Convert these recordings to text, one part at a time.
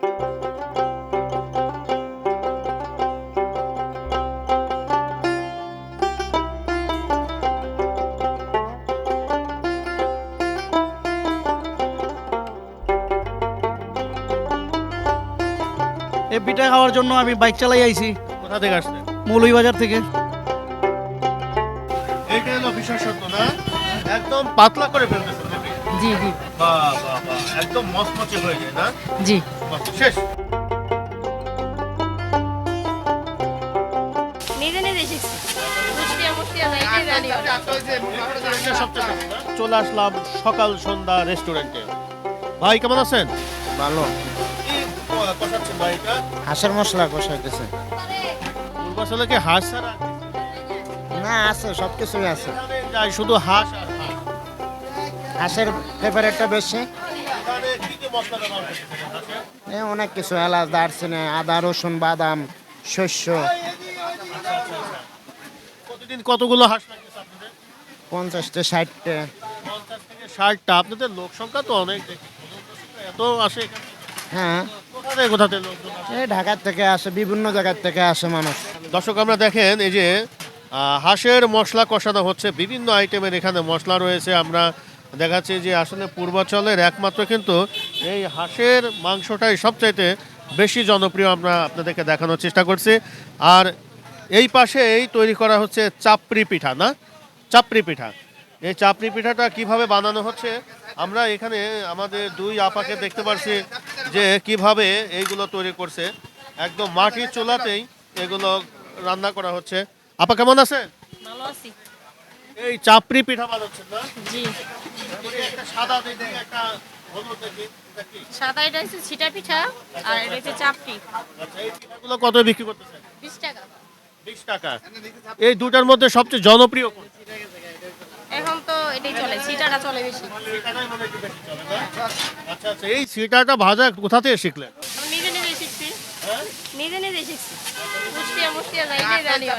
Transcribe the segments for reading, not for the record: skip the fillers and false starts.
এই পিঠা খাওয়ার জন্য আমি বাইক চালাই আইছি। কোথা থেকে আসছেন? মৌলভীবাজার থেকে। এইটা হলো বিশেষত্ব না, একদম পাতলা করে ফেলতেছেন নাকি? জি জি বাহ বাহ বাহ, একদম মচমচে হয়ে যায় না? জি। বাহ, শেষ। নিজে নিজে শিখছি। মুষ্টিয়া মুষ্টিয়া যাইতে জানি না। এটা সবচেয়ে বেশি না? চলে আসলাম সকাল সন্ধ্যা রেস্টুরেন্টে। ভাই কেমন আছেন? ভালো। কি কষাচ্ছেন ভাই এটা? হাঁসের মশলা কষাইতেছে। আসলে কি হাঁস ছাড়া না, আছে, সব কিছুই আছে। এখানে যাই শুধু হাঁস আর হাঁস। হাঁসের ফেভারিটটা বেশি। এখানে কি কি মশলা ব্যবহার করতেছেন হাঁসে? অনেক কিছু, এলাচ, দারচিনি, আদা, রসুন, বাদাম, শস্য। প্রতিদিন কতগুলো হাঁস লাগতেছে আপনাদের? 50টা 60টা। 50 থেকে 60টা। আপনাদের লোক সংখ্যা তো অনেক দেখি। এত আসে এখানে? হ্যাঁ, কোথা থেকে লোকজন আসে? এই ঢাকার থেকে আসে, বিভিন্ন জায়গার থেকে আসে মানুষ। দর্শক আমরা দেখেন এই যে হাঁসের মশলা কষানো হচ্ছে, বিভিন্ন আইটেমের এখানে মশলা রয়েছে। আমরা দেখাচ্ছি যে আসলে পূর্বাঞ্চলের একমাত্র কিন্তু এই হাঁসের মাংসটাই সবচাইতে বেশি জনপ্রিয়, আমরা আপনাদেরকে দেখানোর চেষ্টা করছি। আর এই পাশেই তৈরি করা হচ্ছে চাপড়ি পিঠা, না? চাপড়ি পিঠা। এই চাপড়ি পিঠাটা কিভাবে বানানো হচ্ছে আমরা এখানে আমাদের দুই আপাকে দেখতে পাচ্ছি যে কিভাবে এইগুলো তৈরি করছে। একদম মাটির চুলাতেই এগুলো রান্না করা হচ্ছে। আপা কেমন আছেন? ভালো আছি। এই চাপড়ি পিঠা বানাচ্ছেন না? জি। তারপরে একটা সাদা দেখি, একটা হলুদ দেখি, এটা কি? সাদা এটা হচ্ছে ছিটা পিঠা আর এটা হচ্ছে চাপটি। আচ্ছা, এই পিঠাগুলো কত বিক্রি করতেছেন? 20 টাকা। 20 টাকা। এই দুটার মধ্যে সবচেয়ে জনপ্রিয় কোনটা? এখন তো এটাই চলে, ছিটাটা চলে বেশি। এটাই মনে হয় একটু বেশি চলে, না? আচ্ছা আচ্ছা, এই সিটাটা ভাজা কোথা থেকে শিখলেন? আমি নিজে নিজে শিখছি। হ্যাঁ? নিজে নিজে শিখছি। মুষ্টিয়া মুষ্টিয়া যাইতে জানি না।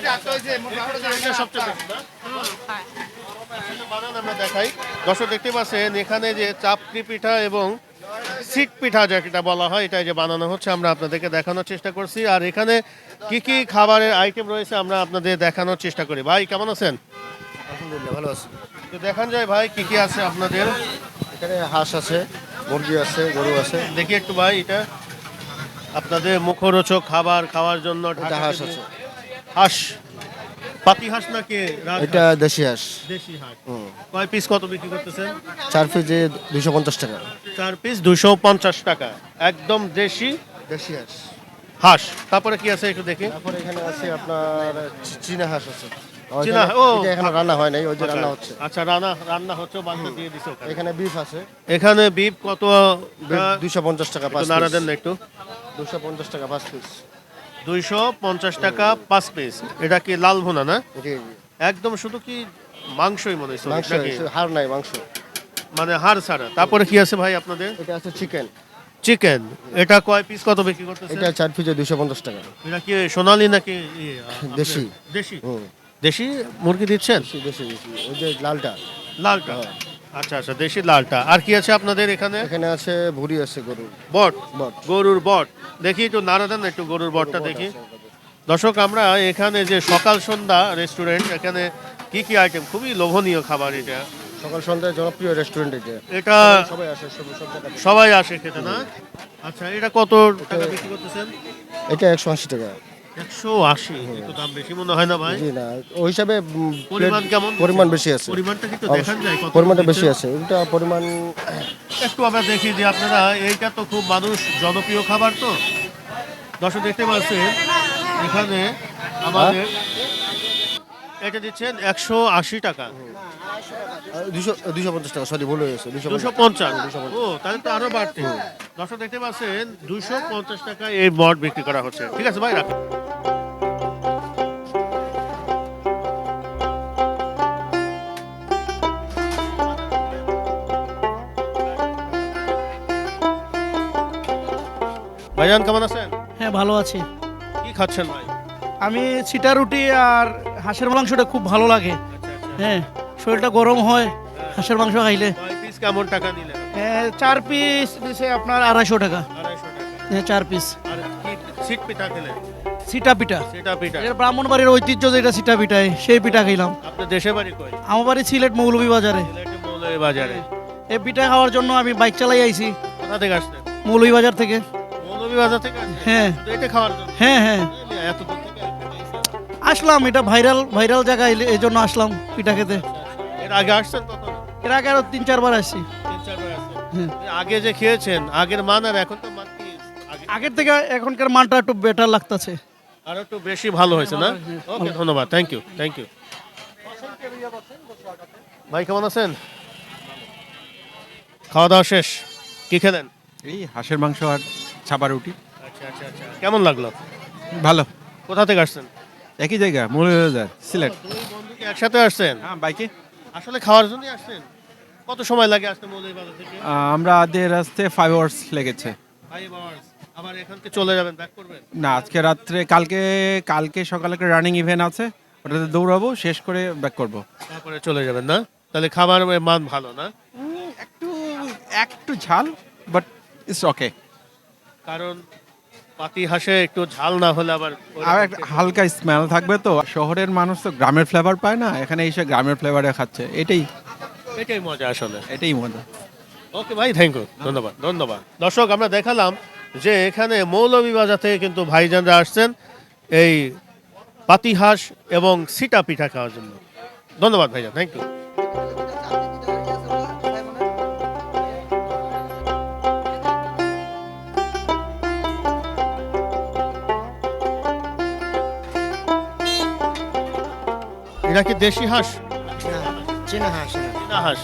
এটা সবচেয়ে বেশি, না? হ্যাঁ। বানান আমরা দেখাই। দর্শক দেখতে পাচ্ছেন এখানে যে চাপড়ি পিঠা এবং সিট পিঠা যেটা বলা হয়, এটা যে বানানো হচ্ছে আমরা আপনাদেরকে দেখানোর চেষ্টা করছি। আর এখানে কি কি খাবারের আইটেম রয়েছে আমরা আপনাদের দেখানোর চেষ্টা করি। ভাই কেমন আছেন? আলহামদুলিল্লাহ, ভালো আছে। তো দেখান যায় ভাই কি কি আছে আপনাদের। এখানে হাঁস আছে, মুরগি আছে, গরু আছে। দেখি একটু ভাই, এটা আপনাদের মুখরোচক খাবার খাওয়ার জন্য এটা হাঁস আছে। হাঁস পাতি হাঁস নাকি রাজহাঁস? এটা দেশি হাঁস। দেশি হাঁস। কয় পিস কত বিক্রি করতেছেন? 4 পিসে 250 টাকা। 4 পিস 250 টাকা। একদম দেশি দেশি হাঁস। হাঁস। তারপরে কি আছে একটু দেখি। তারপরে এখানে আছে আপনার চীনা হাঁস আছে। চীনা, ও এটা এখনো রান্না হয় নাই, ওই যে রান্না হচ্ছে। আচ্ছা, রান্না হচ্ছে, বাংলা দিয়ে দিছে ওখানে। এখানে বিফ আছে। এখানে বিফ কত? 250 টাকা একটু 5 নাড়া পিস। দেন না একটু। 250 টাকা 5 পিস। 250 টাকা 5 পিস। এটা কি লাল ভুনা না? জি জি। একদম শুধু কি মাংসই মনে হচ্ছে মাংস নাকি? আছে, হাড় নাই, মাংস। মানে হাড় ছাড়া। তারপরে কি আছে ভাই আপনাদের? এটা আছে চিকেন। চিকেন। এটা কয় পিস কত বিক্রি করতেছেন? এটা 4 পিসে 250 টাকা। এটা কি সোনালী নাকি দেশি। দেশি। হুম, দেশি মুরগি দিচ্ছেন? দেশি দেশি দেশি। ওই যে লালটা। লালটা। আচ্ছা আচ্ছা, দেশি লালটা। আর কি আছে আপনাদের এখানে? এখানে আছে ভুড়ি আছে, গরু বট। বট। গরুর বট। দেখি একটু নাড়া দেন না একটু গরুর বটটা দেখি। দর্শক আমরা এখানে যে সকাল সন্ধ্যা রেস্টুরেন্ট, এখানে কি কি আইটেম, খুবই লোভনীয় খাবার এটা। সকাল সন্ধ্যায় জনপ্রিয় রেস্টুরেন্ট এটা। এটা সবাই আসে, সব জায়গা থেকে। সবাই আসে খেতে, না? আচ্ছা, এটা কত টাকা বিক্রি করতেছেন? এটা 180 টাকা। 180। একটু দাম বেশি মনে হয় না ভাই? জি না, ওই হিসাবে পরিমাণ কেমন? পরিমাণ বেশি আছে। পরিমাণটা কি একটু দেখান যায় কত? পরিমাণটা বেশি আছে, এটা পরিমাণ। একটু আমরা দেখি যে আপনারা, এইটা তো খুব মানুষ জনপ্রিয় খাবার, তো দর্শক দেখতে পাচ্ছেন এখানে আমাদের এটা দিচ্ছেন 180 টাকা। 250 টাকা, সরি ভুল হয়ে গেছে, 250। ও, তাহলে তো আরো বাড়তে। দর্শক দেখতে পাচ্ছেন 250 টাকা এই বট বিক্রি করা হচ্ছে। ঠিক আছে ভাই, রাখুন। ভাইজান কেমন আছেন? হ্যাঁ, ভালো আছি। কি খাচ্ছেন ভাই? আমি ছিটা রুটি আর হাঁসের মাংসটা খুব ভালো লাগে। হ্যাঁ, শরীরটা গরম হয় হাঁসের মাংস খাইলে। কয় পিস কেমন টাকা নিলেন? 4 পিস দিছে আপনার 250 টাকা। 250 টাকা। হ্যাঁ 4 পিস। আর কি সিট পিঠা খেলেন? সিটা পিঠা, সেটা পিঠা। এটা ব্রাহ্মণবাড়ির ঐতিহ্য যেটা সিটা পিঠায়, সেই পিঠা খেলাম। আপনার দেশের বাড়ি কই? আমার বাড়ি সিলেট মৌলভীবাজারে। সিলেটের মৌলভীবাজারে। এই পিঠা খাওয়ার জন্য আমি বাইক চালাই আইছি কোথা থেকে আসছেন? মৌলভীবাজার থেকে। মৌলভীবাজার থেকে আসছেন? হ্যাঁ শুধু এটা খাওয়ার জন্য? হ্যাঁ হ্যাঁ, এত দূর থেকে আসলাম, এটা ভাইরাল ভাইরাল জায়গা, এই জন্য আসলাম পিঠা খেতে। এর আগে আসছেন কখনো? এর আগে আরো 3-4 বার আসছি। 3-4 বার আসছেন। হ্যাঁ। এর আগে যে খেয়েছেন আগের মান আর এখন তো মান কি আগে আগের থেকে এখনকার মানটা একটু বেটার লাগতেছে। আরো একটু বেশি ভালো হয়েছে না? ওকে, ধন্যবাদ, থ্যাংক ইউ, থ্যাংক ইউ। ভাই কেমন আছেন? খাওয়া দাওয়া শেষ, কি খেলেন? এই হাঁসের মাংস আর ছাপা রুটি। আচ্ছা আচ্ছা আচ্ছা, কেমন লাগলো? ভালো। কোথা থেকে আসছেন? একই জায়গা, মৌলভীবাজার, সিলেট। দুই বন্ধু কি একসাথে আসছেন? হ্যাঁ, বাইকে। আসলে খাওয়ার জন্যই আসছেন? কত সময় লাগে আসতে মৌলভীবাজার থেকে? আমরা আদের আসতে 5 আওয়ার্স লেগেছে। 5 hours। আবার এখান থেকে চলে যাবেন, ব্যাক করবেন? না, আজকে রাত্রে, কালকে সকালে একটা রানিং ইভেন্ট আছে, ওটাতে দৌড়াবো, শেষ করে ব্যাক করব। তারপরে চলে যাবেন না? তাহলে খাবারের মান ভালো না? একটু একটু ঝাল, বাট ইটস ওকে। কারণ পাতি হাঁসে একটু ঝাল না হলে আবার আর একটা হালকা স্মেল থাকবে তো। শহরের মানুষ তো গ্রামের ফ্লেভার পায় না, এখানে এসে গ্রামের ফ্লেভারে খাচ্ছে, এটাই মজা আসলে। এটাই মজা। ওকে ভাই, থ্যাংক ইউ, ধন্যবাদ ধন্যবাদ। দর্শক, আমরা দেখালাম যে এখানে মৌলভীবাজার থেকে কিন্তু ভাইজানরা আসছেন এই পাতিহাঁস এবং সিটা পিঠা খাওয়ার জন্য। ধন্যবাদ ভাইজান, থ্যাংক ইউ। এটা কি দেশি হাঁস? চীনা হাঁস না, চীনা হাঁস।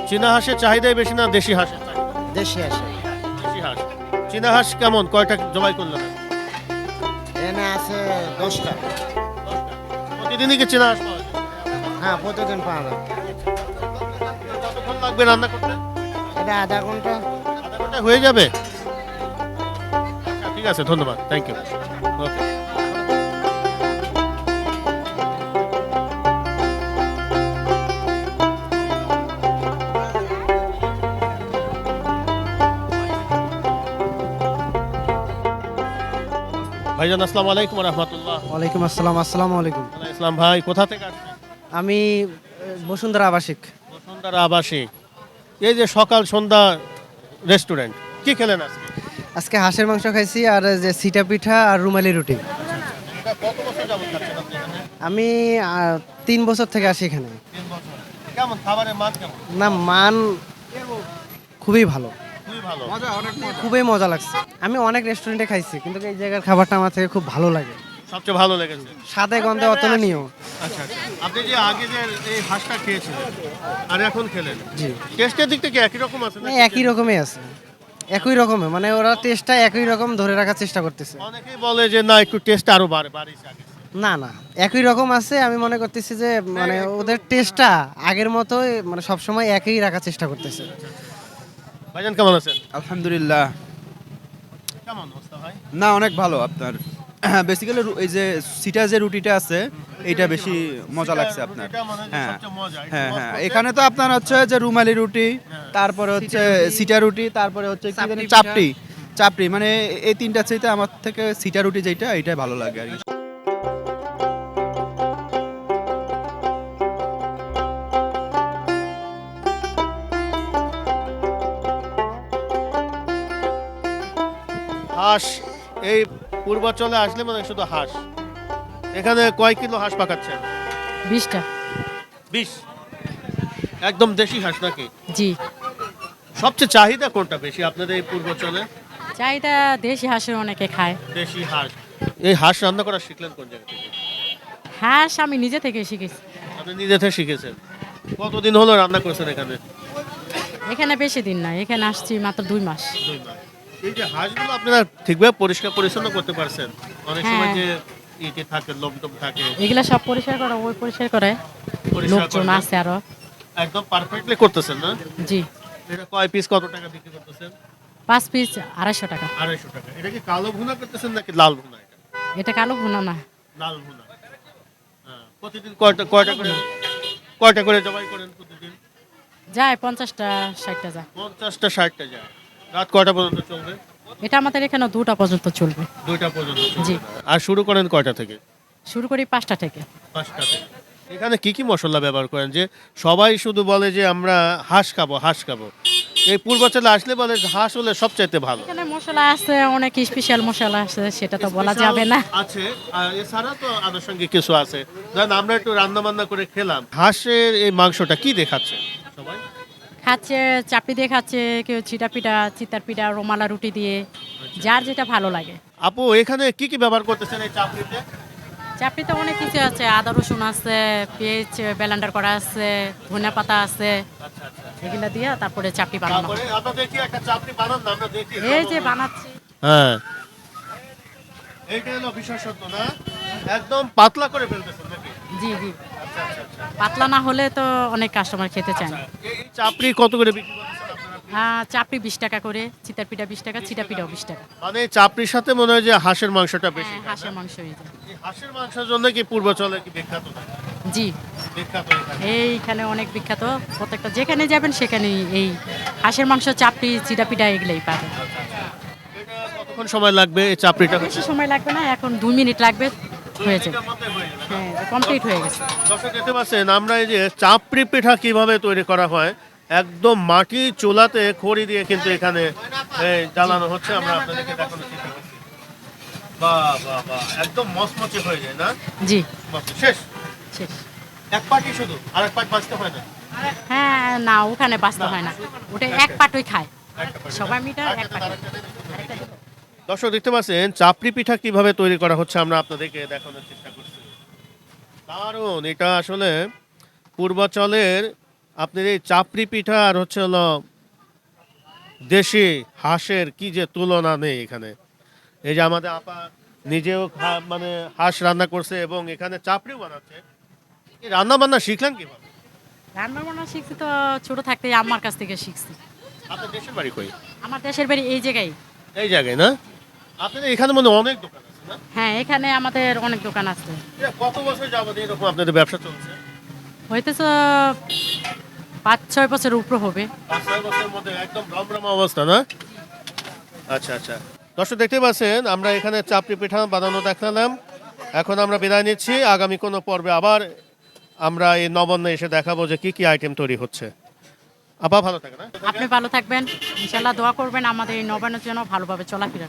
চীনা হাঁসের চাহিদাই বেশি না দেশি হাঁসের চাহিদা? দেশি হাঁস। দেশি হাঁস। চীনা হাঁস কেমন, কয়টা জবাই করলেন? এনে আছে 10টা। প্রতিদিনই কি চীনা হাঁস পাওয়া যায়? হ্যাঁ, প্রতিদিন পাওয়া যায়। কতক্ষণ লাগবে রান্না করতে? এটা আধা ঘন্টা। আধা ঘন্টা হয়ে যাবে? আচ্ছা, ঠিক আছে, ধন্যবাদ, থ্যাংক ইউ। ওকে। ভাইজান আসসালামু আলাইকুম রহমতুল্লাহ। ওয়ালাইকুম আসসালাম। আসসালামু আলাইকুম। ইসলাম ভাই, কোথা থেকে আসছেন? আমি বসুন্ধরা আবাসিক। বসুন্ধরা আবাসিক। এই যে সকাল সন্ধ্যা রেস্টুরেন্ট, কি খেলেন আজকে? আজকে হাঁসের মাংস খাইছি আর যে সিটা পিঠা আর রুমালি রুটি। এটা কত বছর যাবত খাচ্ছেন আপনি এখানে? আমি 3 বছর থেকে আসি এখানে। 3 বছর। কেমন খাবারের মান কেমন? না, মান খুবই ভালো, খুবই ভালো। খুবই মজা লাগছে। আমি অনেক রেস্টুরেন্টে খাইছি, কিন্তু এই জায়গার খাবারটা আমার থেকে খুব ভালো লাগে। সবচেয়ে ভালো লেগেছে? স্বাদে গন্ধে অতুলনীয়। আচ্ছা আচ্ছা, আপনি যে আগে যে এই হাঁসটা খেয়েছিলেন আর এখন খেলেন, জি, টেস্টের দিক থেকে একই রকম আছে না? একই রকমই আছে, একই রকমই, মানে ওরা টেস্টটা একই রকম ধরে রাখার চেষ্টা করতেছে। অনেকেই বলে যে না, একটু টেস্ট আরো বাড়িয়েছে আগে। না না, একই রকম আছে। আমি মনে করতেছি যে মানে ওদের টেস্টটা আগের মতোই, মানে সবসময় একই রাখার চেষ্টা করতেছে। ভাইজান কেমন আছেন? আলহামদুলিল্লাহ। কেমন অবস্থা ভাই? না, অনেক ভালো। আপনার বেসিক্যালি এই যে সিটা যে রুটিটা আছে, এইটা বেশি মজা লাগছে আপনার। এটা মানে যে হ্যাঁ সবচেয়ে মজা, একটু হ্যাঁ মজা হ্যাঁ, করতে। এখানে তো আপনার হচ্ছে যে রুমালি রুটি, তারপরে হচ্ছে সিটা রুটি, তারপরে হচ্ছে কি জানি চাপটি চাপটি, মানে এই তিনটা চাইতে আমার থেকে সিটা রুটি যেটা, এইটাই ভালো লাগে আর কি। হাঁস, এই পূর্বাঞ্চলে আসলে মানে শুধু হাঁস। এখানে কয় কিলো হাঁস পাকাচ্ছেন? 20টা। 20? একদম দেশি হাঁস নাকি? জি, সবচেয়ে চাহিদা কোনটা বেশি আপনাদের এই পূর্বাঞ্চলে? চাহিদা দেশি হাঁসের অনেকে খায়। দেশি হাঁস। এই হাঁস রান্না করা শিখলেন কোন জায়গা থেকে? হাঁস আমি নিজে থেকে শিখেছি। আপনি নিজে থেকে শিখেছেন? কতদিন হলো রান্না করছেন এখানে? এখানে বেশি দিন না, এখানে আসছি মাত্র 2 মাস। 2 মাস। এই যে হাঁসগুলো আপনারা ঠিকভাবে পরিষ্কার পরিচ্ছন্ন করতে পারছেন? অনেক সময় হ্যাঁ। যে ইটি থাকে, লোমটোম থাকে, এগুলা সব পরিষ্কার করে, ওই পরিষ্কার করে, পরিষ্কার লোকজন করে আছে আরো। একদম পারফেক্টলি করতেছেন না? জি, এটা কয় পিস কত টাকা বিক্রি করতেছেন? 5 পিস 250 টাকা। 250 টাকা। এটা কি কালো ভুনা করতেছেন নাকি লাল ভুনা? এটা এটা কালো ভুনা না। লাল ভুনা। হ্যাঁ, প্রতিদিন কয়টা করে জবাই করেন প্রতিদিন? যায় 50টা 60টা যায়। 50টা 60টা যায়। রাত কয়টা পর্যন্ত চলবে? এটা আমাদের এখানে 2টা পর্যন্ত চলবে। 2টা পর্যন্ত জি। আর শুরু করেন কয়টা থেকে? শুরু করি 5টা থেকে। 5টা থেকে। এখানে কি কি মশলা ব্যবহার করেন? যে সবাই শুধু বলে যে আমরা হাঁস খাবো হাঁস খাবো, এই পূর্বাচলে আসলে বলে যে হাঁস হলে সবচাইতে ভালো। এখানে মশলা আছে, অনেক স্পেশাল মশলা আছে, সেটা তো বলা যাবে না। আছে, আর এছাড়া তো আনুষঙ্গিক কিছু আছে। ধরেন আমরা একটু রান্না বান্না করে খেলাম, হাঁসের এই মাংসটা কি দেখাচ্ছে সবাই? খাচ্ছে চাপড়ি দিয়ে খাচ্ছে, কেউ ছিটা পিঠা, চিতার পিঠা, রোমালা রুটি দিয়ে, যার যেটা ভালো লাগে। আপু এখানে কি কি ব্যবহার করতেছেন এই চাপড়িতে? চাপড়িতে অনেক কিছু আছে, আদা রসুন আছে, পেঁয়াজ ব্লেন্ডার করা আছে, ধনিয়া পাতা আছে, এগুলা দিয়ে তারপরে চাপড়ি বানানো হয়। তারপরে আমরা দেখি একটা চাপড়ি বানান না, আমরা দেখি। এই যে বানাচ্ছি। হ্যাঁ, এইটা হলো বিশেষত্ব না, একদম পাতলা করে ফেলতেছেন নাকি? জি জি, পাতলা না হলে তো অনেক কাস্টমার খেতে চায় না। এই চাপড়ি কত করে বিক্রি করতেছেন আপনারা? চাপড়ি 20 টাকা করে, চিতার পিঠা 20 টাকা, ছিটা পিঠাও 20 টাকা। মানে চাপড়ির সাথে মনে হয় যে হাঁসের মাংসটা বেশি হ্যাঁ, খায়, হাঁসের না? মাংস এই যে। এই হাঁসের মাংসের জন্য কি পূর্বাচলে কি বিখ্যাত নাকি? জি, বিখ্যাত এখানে। এইখানে অনেক বিখ্যাত, প্রত্যেকটা যেখানে যাবেন সেখানেই এই হাঁসের মাংস, চাপড়ি, চিটা পিঠা এগুলোই পাবেন। এটা কতক্ষণ সময় লাগবে এই চাপড়িটা? বেশি সময় লাগবে না, এখন 2 মিনিট লাগবে, হয়ে যাবে। হ্যাঁ, কমপ্লিট হয়ে গেছে। দর্শক দেখতে পাচ্ছেন আমরা এই যে চাপড়ি পিঠা কিভাবে তৈরি করা হয়, একদম মাটি চুলাতে খড়ি দিয়ে কিন্তু এখানে জ্বালানো হচ্ছে। আমরা আপনাদেরকে দেখানোর চেষ্টা করছি। বাহ বাহ বাহ, একদম মচমচে হয়ে যায় না? জি, শেষ শেষ। এক পাটি, শুধু আরেক পাট বাঁচতে হয় না? হ্যাঁ, না ওখানে বাঁচতে হয় না, ওটা এক পাটই খায় সবাই মিটা, এক পাট। দর্শক দেখতে পাচ্ছেন চাপড়ি পিঠা কিভাবে তৈরি করা হচ্ছে, আমরা আপনাদেরকে দেখানোর চেষ্টা করছি। কারণ এটা আসলে পূর্বাচলের আপনার এই চাপড়ি পিঠা আর হচ্ছে হলো দেশি হাঁসের কি যে তুলনা নেই এখানে। এই যে আমাদের আপা নিজেও মানে হাঁস রান্না করছে এবং এখানে চাপড়িও বানাচ্ছে। এই রান্না বান্না শিখলেন কিভাবে? রান্না বান্না শিখছি তো ছোট থাকতে আমার কাছ থেকে শিখছি। আপনার দেশের বাড়ি কই? আমার দেশের বাড়ি এই জায়গায়। এই জায়গায় না? আপনাদের এখানে মনে হয় অনেক দোকান আছে না? হ্যাঁ, এখানে আমাদের অনেক দোকান আছে। এটা কত বছর যাবত এরকম আপনাদের ব্যবসা চলছে? হইতেছে 5-6 বছরের উপর হবে। 5-6 বছরের মধ্যে একদম রমরমা অবস্থা না? আচ্ছা আচ্ছা, দর্শক দেখতে পাচ্ছেন আমরা এখানে চাপড়ি পিঠা বানানো দেখালাম। এখন আমরা বিদায় নিচ্ছি, আগামী কোনো পর্বে আবার আমরা এই নবান্নে এসে দেখাবো যে কি কি আইটেম তৈরি হচ্ছে। আপা ভালো থাকেন। আপনি ভালো থাকবেন, ইনশাল্লাহ দোয়া করবেন আমাদের এই নবান্নের জন্য ভালোভাবে চলাফেরা।